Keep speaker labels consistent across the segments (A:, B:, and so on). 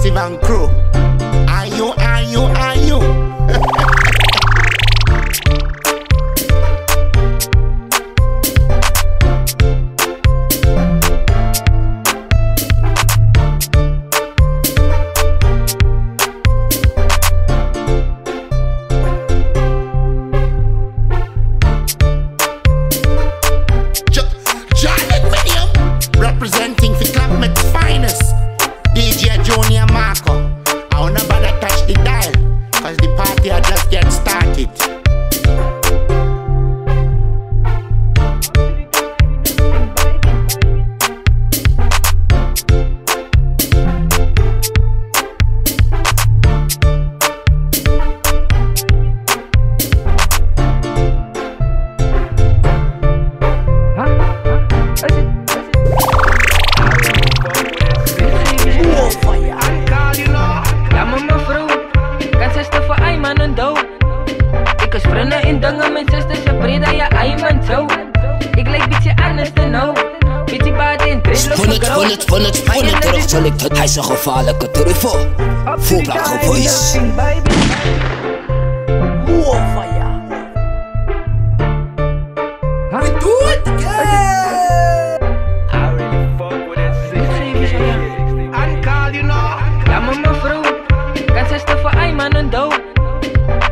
A: Massive and crew. Are you? Representing for Clapmet's finest, DJ Junior Marco. I wanna bother touch the dial, cause the party had just get started.
B: Ik was vrienden in Dongen, mijn zusters en Breda, ja, Ayman zo. Ik leek beetje anders dan nou. Beetje baat in
C: Spon het terug zal ik het. Hij is een gevaarlijke terugval. Voorblauwe voice.
B: We do it again. I really fuck with that 16. And call you know. Ja, maar mevrouw, kan zuster voor Ayman en dood.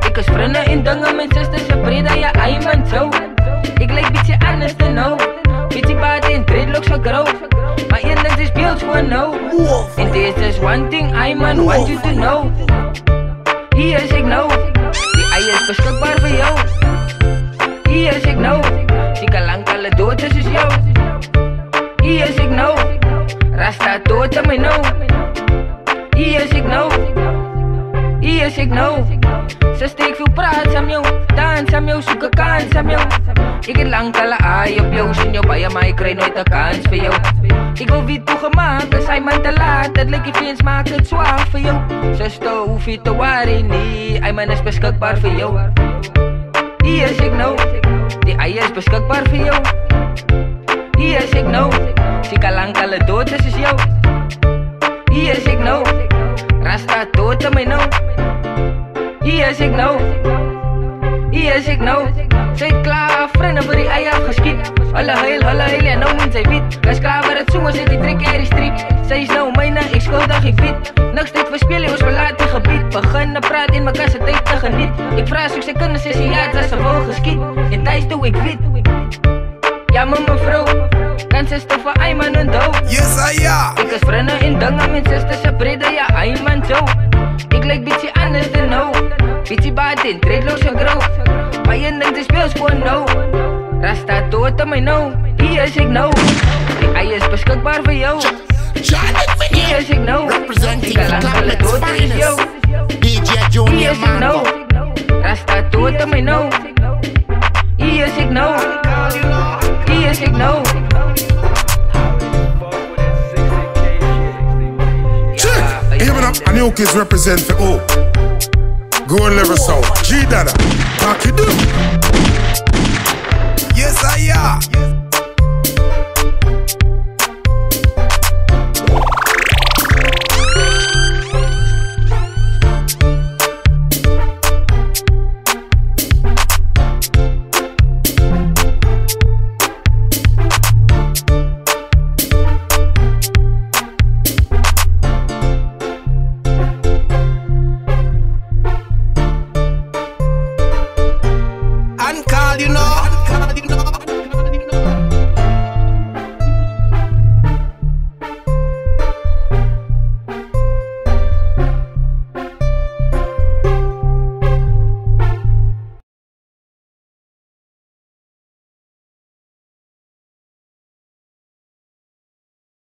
B: Ik was vrienden in Dongen, mijn zusters en Breda, ja, Ayman zo. Ik leek beetje anders dan nou. Beetje baat in dreadlocks zo groot. Maar in dat is beeld gewoon nou. And there's just one thing Ayman want you to know. Hier is ik nou. Die ei is beschikbaar voor jou. Hier is ik nou. Die kan lang alle dood is jou. Hier is ik nou. Rasta dood aan mij nou. Hier is ik nou. Hier is ik nou. Ze steek veel praat aan jou. Dans aan jou, zoek een kans aan jou. Ik heb lang alle aai op jou. Zien jou bij je, maar ik krijg nooit een kans voor jou. Ik wil wie toegemaakt, als hij man te laat. Dat lekker vriends maakt het zwaar voor jou. Zuster, hoef je te worry niet. Ayman is beschikbaar voor jou. Hier is ik nou. Die ei is beschikbaar voor jou. Hier is ik nou. Zie kan lang alle dood is jou. Hier is ik nou. Rasta dood aan mij nou. Hier is ik nou. Hier is ik nou. Zij klaar, vrienden voor die ei afgeschiet. Alle heil, ja nou moet zij wit. Hij is klaar voor het zongen, zit die trek er die street. Zij is nou mijne, ik schuldig, ik wit. Niks dit verspelen, ons verlaten gebied. Beginnen praat in mekaar zijn tijd te geniet. Ik vraag zoek, zij kunnen ze zien, ja, dat ze vol geschiet. En thuis doe ik wit. Ja, maar mevrouw, kan zuster voor Ayman en dood.
A: Yes, ja.
B: Ik was vrienden in Dongen, mijn zusters en Breda, ja, Ayman zo. Ik lijk beetje anders dan nou. Beetje baat in, dreadlocks zo groot. Maar je denkt, de speels gewoon nou. Rasta dood aan mij nou. Hier is ik nou. Die ei is beschikbaar voor jou. Hier is ik nou.
A: Representing
B: Ik lang alle dood is jou.
A: DJ
B: Hier
A: Junior
B: is ik nou.
A: Marco.
B: Rasta dood aan mij nou. Hier is ik nou. Hier is ik nou.
D: Even up, and you kids represent for O. Go and level sound. G Dada, talk you do.
A: Yes, I am. And call you know.